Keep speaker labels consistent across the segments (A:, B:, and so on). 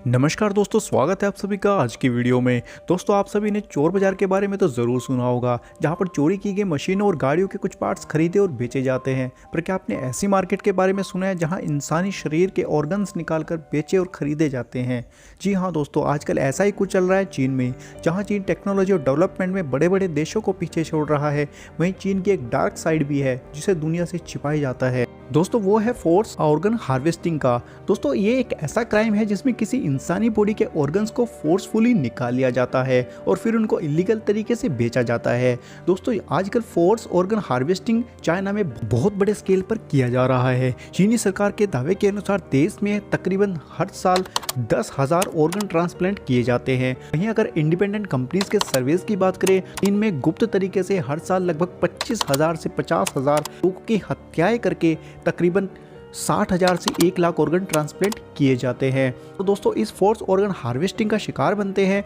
A: नमस्कार दोस्तों, स्वागत है आप सभी का आज की वीडियो में। दोस्तों, आप सभी ने चोर बाजार के बारे में तो ज़रूर सुना होगा, जहां पर चोरी की गई मशीनों और गाड़ियों के कुछ पार्ट्स खरीदे और बेचे जाते हैं। पर क्या आपने ऐसी मार्केट के बारे में सुना है जहां इंसानी शरीर के ऑर्गन्स निकालकर बेचे और खरीदे जाते हैं? जी हाँ दोस्तों, आजकल ऐसा ही कुछ चल रहा है चीन में, जहाँ चीन टेक्नोलॉजी और डेवलपमेंट में बड़े बड़े देशों को पीछे छोड़ रहा है। वहीं चीन की एक डार्क साइड भी है जिसे दुनिया से छिपाया जाता है। दोस्तों, वो है फोर्स ऑर्गन हार्वेस्टिंग का। दोस्तों, ये एक ऐसा क्राइम है जिसमें किसी इंसानी बॉडी के ऑर्गन्स को फोर्सफुली निकाल लिया जाता है और फिर उनको इलीगल तरीके से बेचा जाता है। दोस्तों, आजकल फोर्स ऑर्गन हार्वेस्टिंग चाइना में बहुत बड़े स्केल पर किया जा रहा है। चीनी सरकार के दावे के अनुसार देश में तकरीबन हर साल 10,000 ऑर्गन ट्रांसप्लांट किए जाते हैं। वहीं अगर इंडिपेंडेंट कंपनीज के सर्वेस की बात करें, इनमें गुप्त तरीके से हर साल लगभग 25,000 से 50,000 लोगों की हत्याएं करके तकरीबन 60,000 से 1 लाख ऑर्गन ट्रांसप्लांट किए जाते हैं। तो दोस्तों, इस फोर्स ऑर्गन हार्वेस्टिंग का शिकार बनते हैं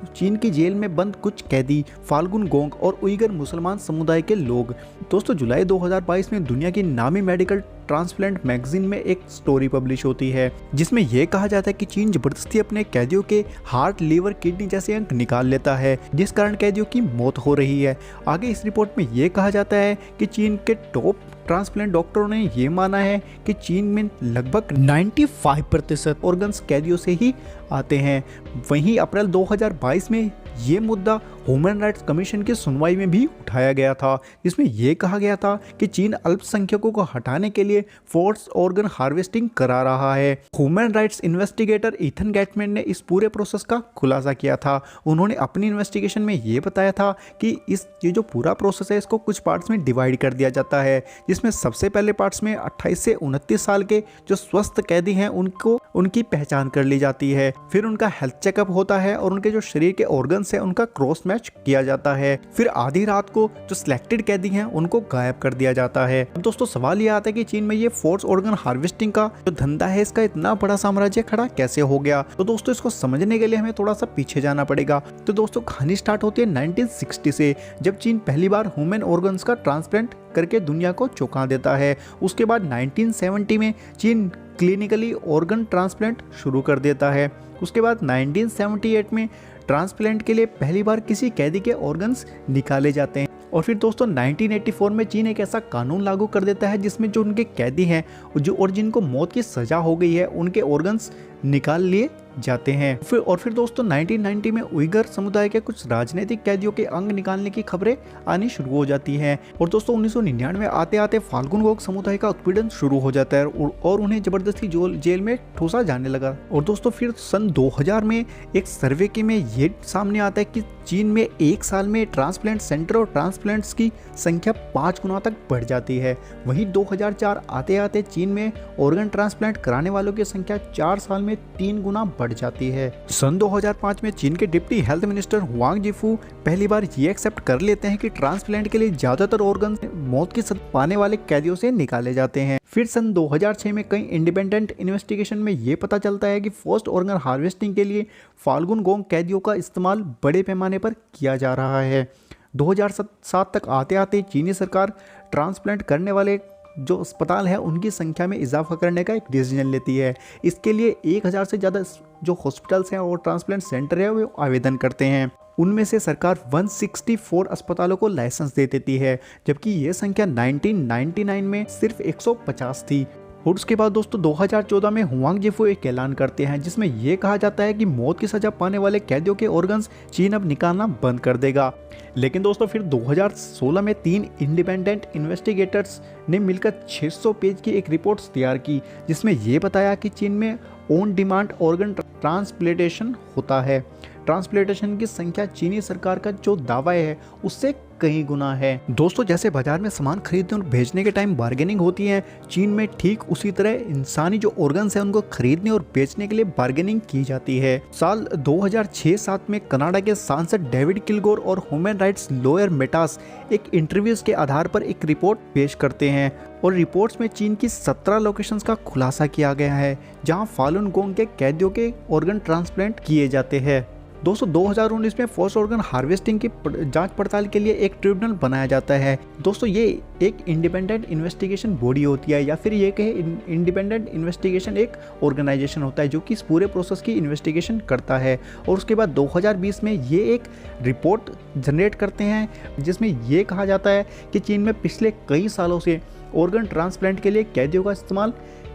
A: चीन की जेल में बंद कुछ कैदी, फाल्गुन गोंग और उइगर मुसलमान समुदाय के लोग। दोस्तों, जुलाई 2022 में दुनिया की नामी मेडिकल ट्रांसप्लांट मैगजीन में एक स्टोरी पब्लिश होती है जिसमें यह कहा जाता है कि चीन जबरदस्ती अपने कैदियों के हार्ट, लीवर, किडनी जैसे अंग निकाल लेता है, जिस कारण कैदियों की मौत हो रही है। आगे इस रिपोर्ट में यह कहा जाता है कि चीन के टॉप ट्रांसप्लांट डॉक्टरों ने यह माना है कि चीन में लगभग 95% ऑर्गन्स कैदियों से ही आते हैं। वहीं अप्रैल 2022 में ये मुद्दा ह्यूमन राइट्स कमीशन की सुनवाई में भी उठाया गया था, जिसमें यह कहा गया था कि चीन अल्पसंख्यकों को हटाने के लिए फोर्स ऑर्गन हार्वेस्टिंग करा रहा है। ह्यूमन राइट्स इन्वेस्टिगेटर इथन गैटमैन ने इस पूरे प्रोसेस का खुलासा किया था। उन्होंने अपनी इन्वेस्टिगेशन में ये बताया था कि ये जो पूरा प्रोसेस है इसको कुछ पार्ट्स में डिवाइड कर दिया जाता है, जिसमें सबसे पहले पार्ट्स में 28 से 29 साल के जो स्वस्थ कैदी हैं उनको उनकी पहचान कर ली जाती है। फिर उनका हेल्थ चेकअप होता है और उनके जो शरीर के ऑर्गन्स हैं उनका क्रॉस मैच किया जाता है। फिर आधी रात को जो सिलेक्टेड कैदी हैं उनको गायब कर दिया जाता है। अब दोस्तों, सवाल ये आता है कि चीन में ये फोर्स ऑर्गन हार्वेस्टिंग का जो धंधा है इसका इतना बड़ा साम्राज्य खड़ा कैसे हो गया? तो दोस्तों, इसको समझने के लिए हमें थोड़ा सा पीछे जाना पड़ेगा। तो दोस्तों, कहानी स्टार्ट होती है 1960 से, जब चीन पहली बार ह्यूमन ऑर्गन्स का ट्रांसप्लांट करके दुनिया को चौंका देता है। उसके बाद 1970 में चीन क्लिनिकली ऑर्गन ट्रांसप्लांट शुरू कर देता है। उसके बाद 1978 में ट्रांसप्लांट के लिए पहली बार किसी कैदी के ऑर्गन्स निकाले जाते हैं। और फिर दोस्तों 1984 में चीन एक ऐसा कानून लागू कर देता है जिसमें जो उनके कैदी हैं और जिनको मौत की सजा हो गई है उनके ऑर्गन्स निकाल लिए जाते हैं। फिर दोस्तों 1990 में उइगर समुदाय के कुछ राजनीतिक कैदियों के अंग निकालने की खबरें आनी शुरू हो जाती हैं। और दोस्तों 1999 में आते आते फाल्गुन गोंग समुदाय का उत्पीड़न शुरू हो जाता है और उन्हें जबरदस्ती जेल में ठूसा जाने लगा। और दोस्तों फिर सन 2000 में एक सर्वे के में ये सामने आता है कि चीन में एक साल में ट्रांसप्लांट सेंटर और ट्रांसप्लांट्स की संख्या 5 गुना तक बढ़ जाती है। वहीं 2004 आते आते चीन में ऑर्गन ट्रांसप्लांट कराने वालों की संख्या 4 साल में 3 गुना बढ़ जाती है। सन 2005 में चीन के डिप्टी हेल्थ मिनिस्टर हुआंग जिफू पहली बार ये एक्सेप्ट कर लेते हैं कि ट्रांसप्लांट के लिए ज्यादातर ऑर्गन मौत की सजा पाने वाले कैदियों से निकाले जाते हैं। फिर सन 2006 में कई इंडिपेंडेंट इन्वेस्टिगेशन में ये पता चलता है कि फोर्स्ड ऑर्गन हार्वेस्टिंग के लिए फाल्गुन गोंग कैदियों का इस्तेमाल बड़े पैमाने पर किया जा रहा है। 2007 तक आते आते चीनी सरकार ट्रांसप्लांट करने वाले जो अस्पताल है उनकी संख्या में इजाफा करने का एक डिसीजन लेती है। इसके लिए 1000 से ज़्यादा जो हॉस्पिटल्स हैं और ट्रांसप्लांट सेंटर है वो आवेदन करते हैं। उनमें से सरकार 164 अस्पतालों को लाइसेंस दे देती है, जबकि ये संख्या 1999 में सिर्फ 150 थी। और उसके बाद दोस्तों 2014 में हुआंग जिफू एक ऐलान करते हैं जिसमें यह कहा जाता है कि मौत की सजा पाने वाले कैदियों के ऑर्गन्स चीन अब निकालना बंद कर देगा। लेकिन दोस्तों फिर 2016 में 3 इंडिपेंडेंट इन्वेस्टिगेटर्स ने मिलकर 600 पेज की एक रिपोर्ट तैयार की जिसमें यह बताया कि चीन में ऑन डिमांड ऑर्गन ट्रांसप्लांटेशन होता है। ट्रांसप्लांटेशन की संख्या चीनी सरकार का जो दावा है उससे कई गुना है। दोस्तों, जैसे बाजार में सामान खरीदने और भेजने के टाइम बार्गेनिंग होती है, चीन में ठीक उसी तरह इंसानी जो ऑर्गन्स हैं उनको खरीदने और बेचने के लिए बार्गेनिंग की जाती है। साल 2006-07 में कनाडा के सांसद डेविड किलगोर और ह्यूमन राइट्स लॉयर मेटास एक इंटरव्यूज के आधार पर एक रिपोर्ट पेश करते हैं और रिपोर्ट्स में चीन की 17 लोकेशंस का खुलासा किया गया है जहां फाल्गुन गोंग के कैदियों के ऑर्गन ट्रांसप्लांट किए जाते हैं। दोस्तों 2019 में फॉरेस्ट ऑर्गन हार्वेस्टिंग की जांच पड़ताल के लिए एक ट्रिब्यूनल बनाया जाता है। दोस्तों ये एक इंडिपेंडेंट इन्वेस्टिगेशन बॉडी होती है, या फिर ये कहे इंडिपेंडेंट इन्वेस्टिगेशन एक ऑर्गेनाइजेशन होता है जो कि इस पूरे प्रोसेस की इन्वेस्टिगेशन करता है। और उसके बाद 2020 में ये एक रिपोर्ट जनरेट करते हैं जिसमें ये कहा जाता है कि चीन में पिछले कई सालों से ऑर्गन ट्रांसप्लांट के लिए कैदियों का इस्तेमाल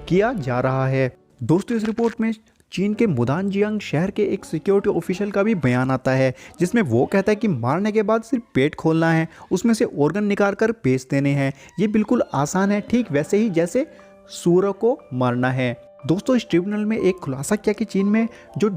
A: किया जा रहा है। दोस्तों इस रिपोर्ट में चीन के मुदानजियांग शहर के एक सिक्योरिटी ऑफिशियल का भी बयान आता है, जिसमें वो कहता है कि मारने के बाद सिर्फ पेट खोलना है, उसमें से ऑर्गन निकाल कर बेच देने हैं। ये बिल्कुल आसान है, ठीक वैसे ही जैसे सूअर को मारना है। दोस्तों इस ट्रिब्यूनल में एक खुलासा किया कि चीन में जो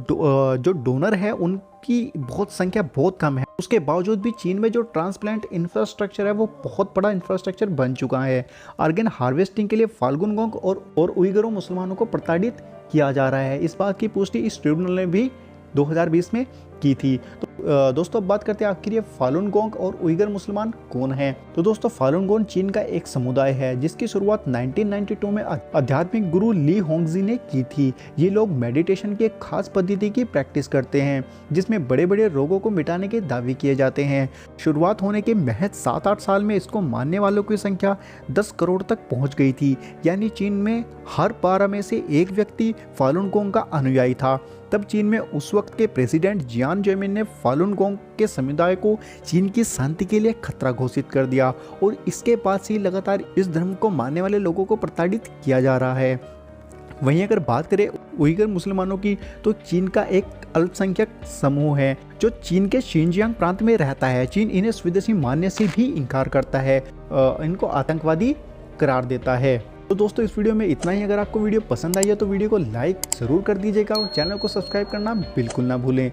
A: डोनर है उनकी संख्या बहुत कम है। उसके बावजूद भी चीन में जो ट्रांसप्लांट इंफ्रास्ट्रक्चर है वो बहुत बड़ा इंफ्रास्ट्रक्चर बन चुका है। ऑर्गन हार्वेस्टिंग के लिए फाल्गुन गोंग और उइगुर मुसलमानों को प्रताड़ित किया जा रहा है। इस बात की पुष्टि इस ट्रिब्यूनल ने भी 2020 में की थी। तो दोस्तों अब बात करते हैं आखिर ये फालुन गोंग और उइगर मुसलमान कौन हैं। तो दोस्तों फालुन गोंग चीन का एक समुदाय है जिसकी शुरुआत 1992 में आध्यात्मिक गुरु ली होंगजी ने की थी। ये लोग मेडिटेशन की एक खास पद्धति की प्रैक्टिस करते हैं जिसमें बड़े बड़े रोगों को मिटाने के दावे किए जाते हैं। शुरुआत होने के महज 7-8 साल में इसको मानने वालों की संख्या 10 करोड़ तक पहुंच गई थी, यानी चीन में हर 12 में से एक व्यक्ति फालुन गोंग का अनुयायी था। तब चीन में उस वक्त के प्रेसिडेंट जियान जेमिन ने फालुन गोंग के समुदाय को चीन की शांति के लिए खतरा घोषित कर दिया और इसके बाद से लगातार इस धर्म को मानने वाले लोगों को प्रताड़ित किया जा रहा है। वहीं अगर बात करें उइगर मुसलमानों की, तो चीन का एक अल्पसंख्यक समूह है जो चीन के शिनजियांग प्रांत में रहता है। चीन इन्हें स्वदेशी मानने से भी इनकार करता है, इनको आतंकवादी करार देता है। तो दोस्तों इस वीडियो में इतना ही। अगर आपको वीडियो पसंद आई है तो वीडियो को लाइक ज़रूर कर दीजिएगा और चैनल को सब्सक्राइब करना बिल्कुल ना भूलें।